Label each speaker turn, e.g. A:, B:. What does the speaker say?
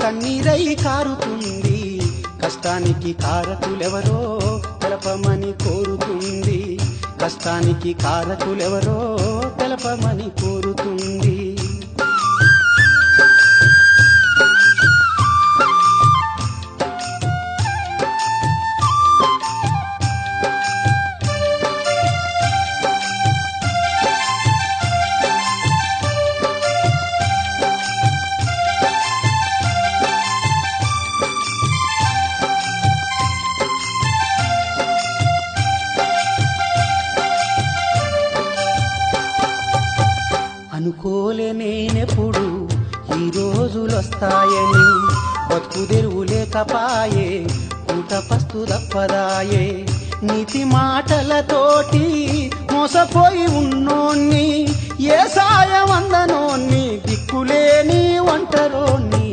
A: కన్నీరై కారుతుంది, కష్టానికి కారకులెవరో తెలపమని కోరుతుంది, కష్టానికి కారకులెవరో తెలపమని కోరుతుంది. అనుకోలే నేనెప్పుడు ఈ రోజులొస్తాయని, బతుకు తెరువు లేకపాయే, పూట పస్తు తప్పదాయే. నీతి మాటలతోటి మోసపోయి ఉన్నోన్ని, ఏ సాయం అందనోన్ని, దిక్కులేని ఒంటరోన్ని